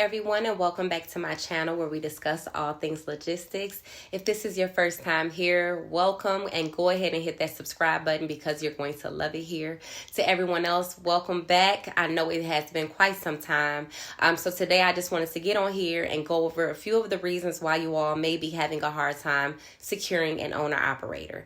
everyone, and welcome back to my channel where we discuss all things logistics. If this is your first time here, welcome, and go ahead and hit that subscribe button because you're going to love it here. To everyone else, welcome back. I know it has been quite some time. So today I just wanted to get on here and go over a few of the reasons why you all may be having a hard time securing an owner-operator.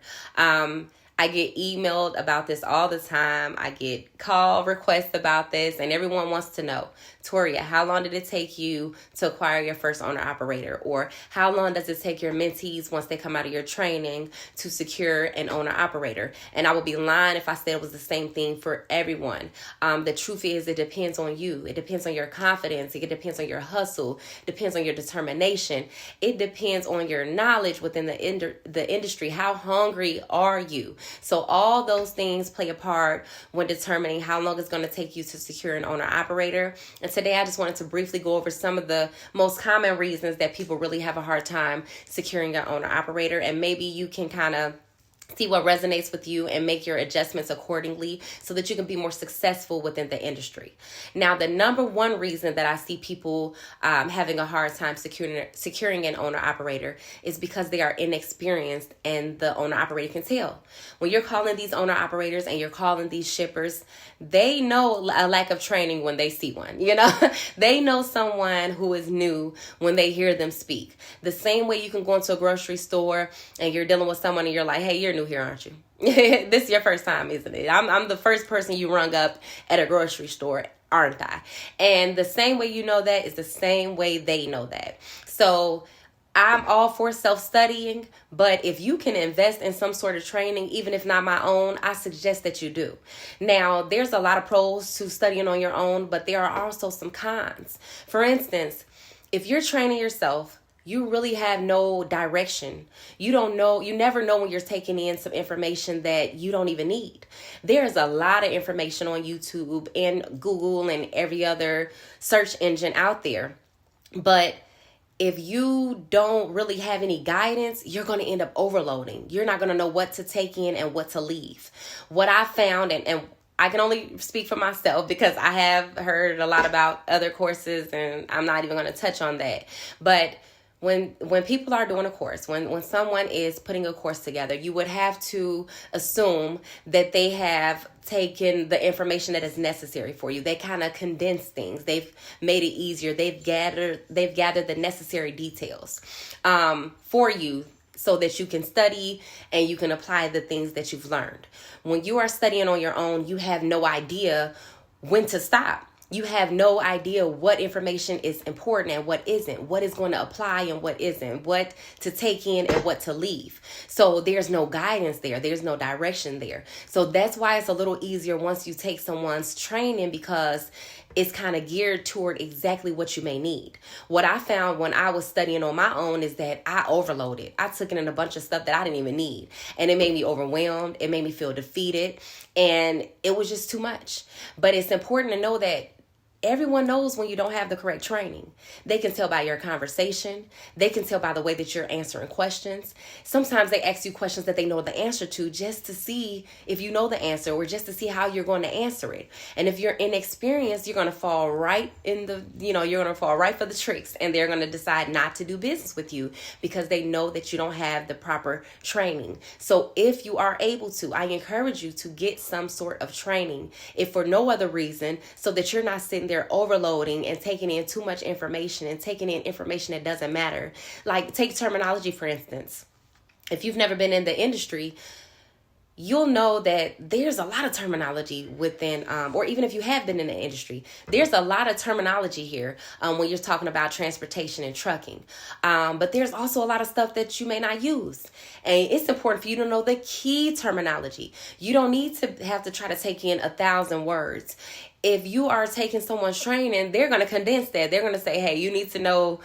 I get emailed about this all the time. I get call requests about this, and everyone wants to know, Toria, how long did it take you to acquire your first owner operator? Or how long does it take your mentees once they come out of your training to secure an owner operator? And I would be lying if I said it was the same thing for everyone. The truth is, it depends on you. It depends on your confidence. It depends on your hustle. It depends on your determination. It depends on your knowledge within the industry. How hungry are you? So all those things play a part when determining how long it's going to take you to secure an owner operator. And today I just wanted to briefly go over some of the most common reasons that people really have a hard time securing an owner operator. And maybe you can kind of see what resonates with you and make your adjustments accordingly so that you can be more successful within the industry. Now, the number one reason that I see people having a hard time securing an owner operator is because they are inexperienced, and the owner operator can tell. When you're calling these owner operators and you're calling these shippers, they know a lack of training when they see one. They know someone who is new when they hear them speak. The same way you can go into a grocery store and you're dealing with someone and you're like, hey, you're new here, aren't you? This is your first time, isn't it? I'm the first person you rung up at a grocery store, aren't I? And the same way you know that is the same way they know that. So I'm all for self-studying, but if you can invest in some sort of training, even if not my own, I suggest that you do. Now, there's a lot of pros to studying on your own, but there are also some cons. For instance, if you're training yourself, you really have no direction. You never know when you're taking in some information that you don't even need. There's a lot of information on YouTube and Google and every other search engine out there. But if you don't really have any guidance, you're going to end up overloading. You're not going to know what to take in and what to leave. What I found, and I can only speak for myself because I have heard a lot about other courses and I'm not even going to touch on that. But when people are doing a course, when someone is putting a course together, you would have to assume that they have taken the information that is necessary for you. They kind of condense things. They've made it easier. They've gathered the necessary details for you so that you can study and you can apply the things that you've learned. When you are studying on your own, you have no idea when to stop. You have no idea what information is important and what isn't, what is going to apply and what isn't, what to take in and what to leave. So there's no guidance there. There's no direction there. So that's why it's a little easier once you take someone's training, because it's kind of geared toward exactly what you may need. What I found when I was studying on my own is that I overloaded. I took in a bunch of stuff that I didn't even need. And it made me overwhelmed. It made me feel defeated. And it was just too much. But it's important to know that everyone knows when you don't have the correct training. They can tell by your conversation. They can tell by the way that you're answering questions. Sometimes they ask you questions that they know the answer to just to see if you know the answer or just to see how you're going to answer it. And if you're inexperienced, you're going to fall right you're going to fall right for the tricks, and they're going to decide not to do business with you because they know that you don't have the proper training. So if you are able to, I encourage you to get some sort of training, if for no other reason, so that you're not sitting there overloading and taking in too much information and taking in information that doesn't matter. Like, take terminology, for instance. If you've never been in the industry, you'll know that there's a lot of terminology within, or even if you have been in the industry, there's a lot of terminology here when you're talking about transportation and trucking. But there's also a lot of stuff that you may not use. And it's important for you to know the key terminology. You don't need to have to try to take in 1,000 words. If you are taking someone's training, they're going to condense that. They're going to say, hey, you need to know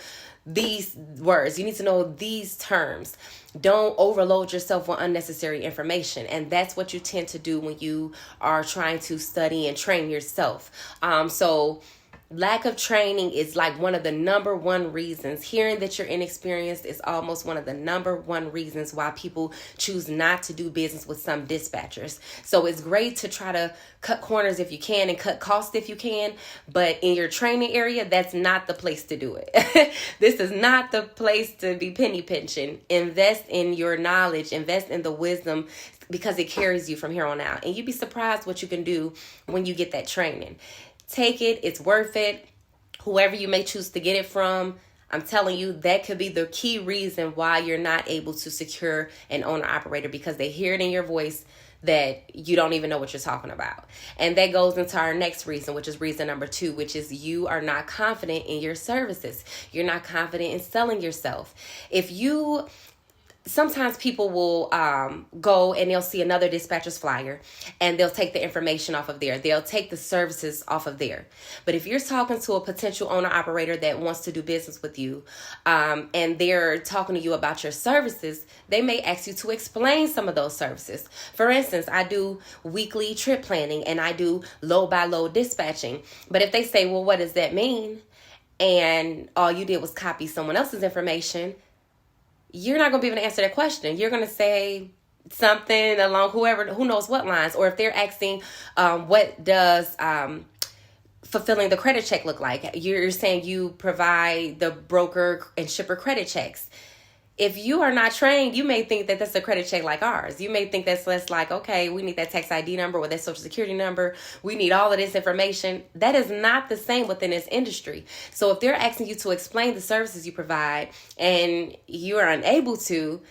these words. You need to know these terms. Don't overload yourself with unnecessary information. And that's what you tend to do when you are trying to study and train yourself. So Lack of training is like one of the number one reasons. Hearing that you're inexperienced is almost one of the number one reasons why people choose not to do business with some dispatchers. So it's great to try to cut corners if you can and cut costs if you can, but in your training area, that's not the place to do it. This is not the place to be penny pinching. Invest in your knowledge, invest in the wisdom, because it carries you from here on out. And you'd be surprised what you can do when you get that training. Take it. It's worth it. Whoever you may choose to get it from, I'm telling you, that could be the key reason why you're not able to secure an owner-operator, because they hear it in your voice that you don't even know what you're talking about. And that goes into our next reason, which is reason number 2, which is you are not confident in your services. You're not confident in selling yourself. Sometimes people will go and they'll see another dispatcher's flyer and they'll take the information off of there. They'll take the services off of there. But if you're talking to a potential owner-operator that wants to do business with you and they're talking to you about your services, they may ask you to explain some of those services. For instance, I do weekly trip planning and I do load-by-load dispatching. But if they say, well, what does that mean? And all you did was copy someone else's information, you're not going to be able to answer that question. You're going to say something along who knows what lines. Or if they're asking, what does fulfilling the credit check look like? You're saying you provide the broker and shipper credit checks. If you are not trained, you may think that that's a credit check like ours. You may think that's less like, okay, we need that tax ID number or that social security number. We need all of this information. That is not the same within this industry. So if they're asking you to explain the services you provide and you are unable to,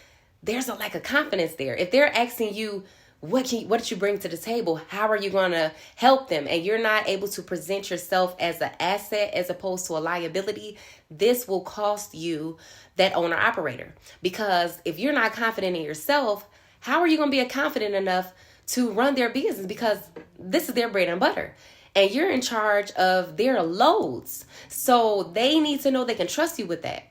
there's a lack of confidence there. If they're asking you, what did you bring to the table? How are you going to help them? And you're not able to present yourself as an asset as opposed to a liability, this will cost you that owner operator. Because if you're not confident in yourself, how are you going to be confident enough to run their business? Because this is their bread and butter. And you're in charge of their loads. So they need to know they can trust you with that.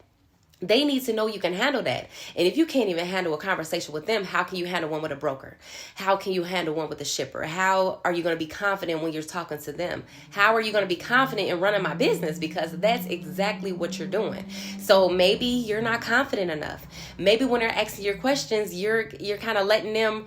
They need to know you can handle that. And if you can't even handle a conversation with them, how can you handle one with a broker? How can you handle one with a shipper? How are you going to be confident when you're talking to them? How are you going to be confident in running my business? Because that's exactly what you're doing. So maybe you're not confident enough. Maybe when they're asking your questions, you're kind of letting them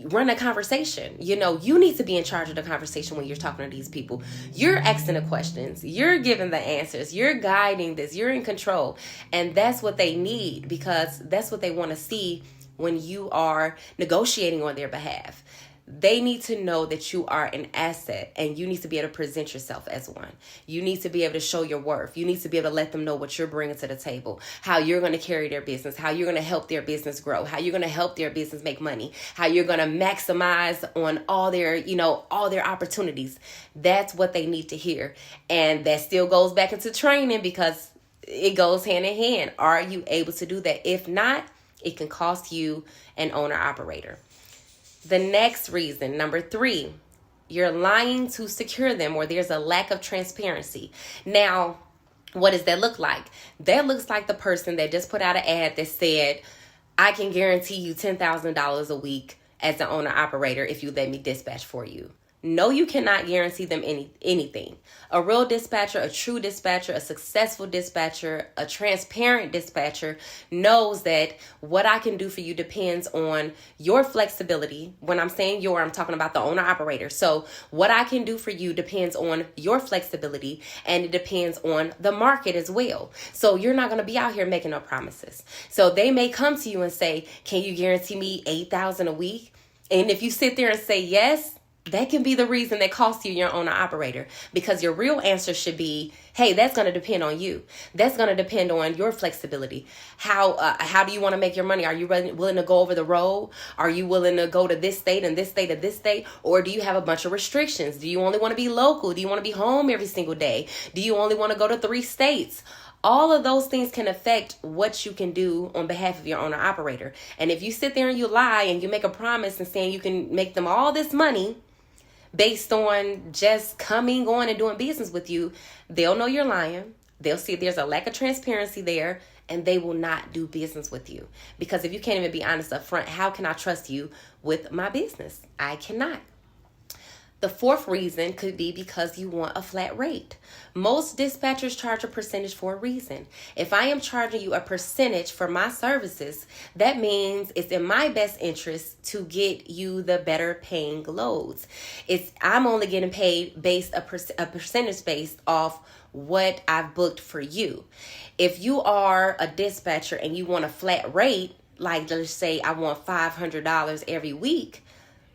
run a conversation. You need to be in charge of the conversation when you're talking to these people. You're asking the questions. You're giving the answers. You're guiding this. You're in control. And that's what they need, because that's what they want to see when you are negotiating on their behalf. They need to know that you are an asset and you need to be able to present yourself as one. You need to be able to show your worth. You need to be able to let them know what you're bringing to the table, how you're going to carry their business, how you're going to help their business grow, how you're going to help their business make money, how you're going to maximize on all their opportunities. That's what they need to hear. And that still goes back into training, because it goes hand in hand. Are you able to do that? If not, it can cost you an owner operator. The next reason, number 3, you're lying to secure them, or there's a lack of transparency. Now, what does that look like? That looks like the person that just put out an ad that said, I can guarantee you $10,000 a week as an owner operator if you let me dispatch for you. No, you cannot guarantee them anything. A real dispatcher, a true dispatcher, a successful dispatcher, a transparent dispatcher knows that what I can do for you depends on your flexibility. When I'm saying I'm talking about the owner operator. So what I can do for you depends on your flexibility, and it depends on the market as well. So you're not going to be out here making no promises. So they may come to you and say, can you guarantee me $8,000 a week? And if you sit there and say yes, that can be the reason that costs you your owner operator, because your real answer should be, hey, that's going to depend on you. That's going to depend on your flexibility. How do you want to make your money? Are you willing to go over the road? Are you willing to go to this state and this state and this state? Or do you have a bunch of restrictions? Do you only want to be local? Do you want to be home every single day? Do you only want to go to 3 states? All of those things can affect what you can do on behalf of your owner operator. And if you sit there and you lie and you make a promise and saying you can make them all this money based on just coming on and doing business with you, they'll know you're lying. They'll see there's a lack of transparency there, and they will not do business with you. Because if you can't even be honest up front, how can I trust you with my business? I cannot. The fourth reason could be because you want a flat rate. Most dispatchers charge a percentage for a reason. If I am charging you a percentage for my services, that means it's in my best interest to get you the better paying loads. I'm only getting paid based a percentage based off what I've booked for you. If you are a dispatcher and you want a flat rate, like let's say I want $500 every week,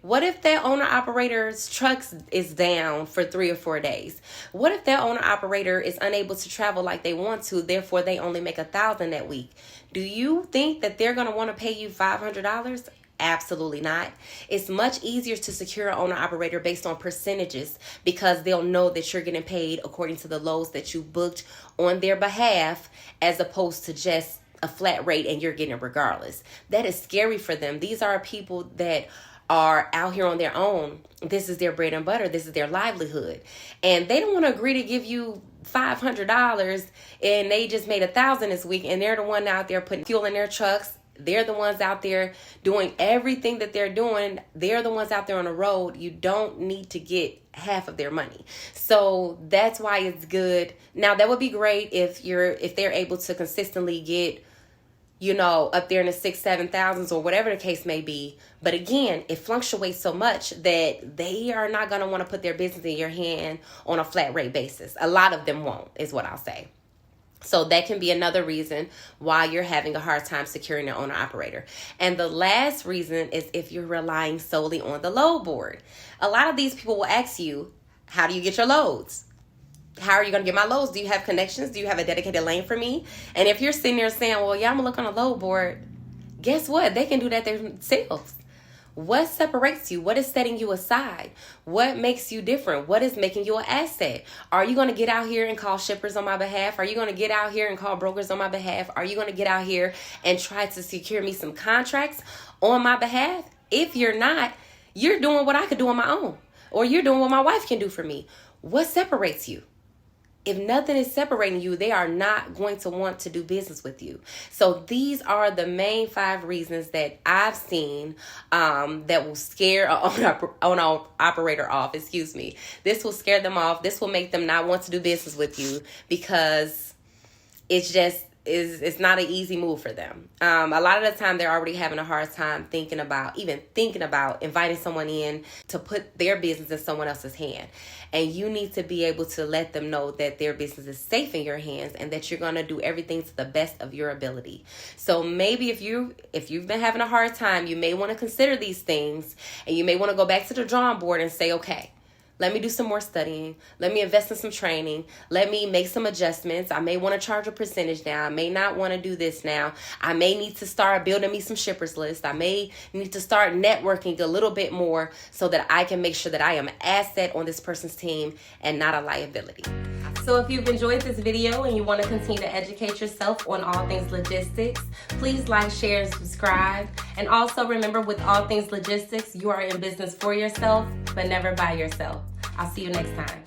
what if that owner-operator's trucks is down for 3 or 4 days? What if that owner-operator is unable to travel like they want to, therefore they only make $1,000 that week? Do you think that they're going to want to pay you $500? Absolutely not. It's much easier to secure an owner-operator based on percentages because they'll know that you're getting paid according to the loads that you booked on their behalf, as opposed to just a flat rate and you're getting it regardless. That is scary for them. These are people that are out here on their own. This is their bread and butter. This is their livelihood. And they don't want to agree to give you $500 and they just made $1,000 this week, and they're the one out there putting fuel in their trucks. They're the ones out there doing everything that they're doing. They're the ones out there on the road. You don't need to get half of their money. So that's why it's good. Now, that would be great if they're able to consistently get, up there in the 6,000, 7,000s or whatever the case may be. But again, it fluctuates so much that they are not going to want to put their business in your hand on a flat rate basis. A lot of them won't, is what I'll say. So that can be another reason why you're having a hard time securing an owner-operator. And the last reason is if you're relying solely on the load board. A lot of these people will ask you, how do you get your loads? How are you going to get my loads? Do you have connections? Do you have a dedicated lane for me? And if you're sitting there saying, well, yeah, I'm going to look on a load board, guess what? They can do that themselves. What separates you? What is setting you aside? What makes you different? What is making you an asset? Are you going to get out here and call shippers on my behalf? Are you going to get out here and call brokers on my behalf? Are you going to get out here and try to secure me some contracts on my behalf? If you're not, you're doing what I could do on my own, or you're doing what my wife can do for me. What separates you? If nothing is separating you, they are not going to want to do business with you. So these are the main 5 reasons that I've seen that will scare an owner-operator off. This will scare them off. This will make them not want to do business with you because it's not an easy move for them. A lot of the time, they're already having a hard time thinking about inviting someone in to put their business in someone else's hand. And you need to be able to let them know that their business is safe in your hands and that you're going to do everything to the best of your ability. So maybe if you've been having a hard time, you may want to consider these things, and you may want to go back to the drawing board and say, okay, let me do some more studying. Let me invest in some training. Let me make some adjustments. I may want to charge a percentage now. I may not want to do this now. I may need to start building me some shippers list. I may need to start networking a little bit more so that I can make sure that I am an asset on this person's team and not a liability. So if you've enjoyed this video and you want to continue to educate yourself on all things logistics, please like, share, and subscribe. And also remember, with all things logistics, you are in business for yourself, but never by yourself. I'll see you next time.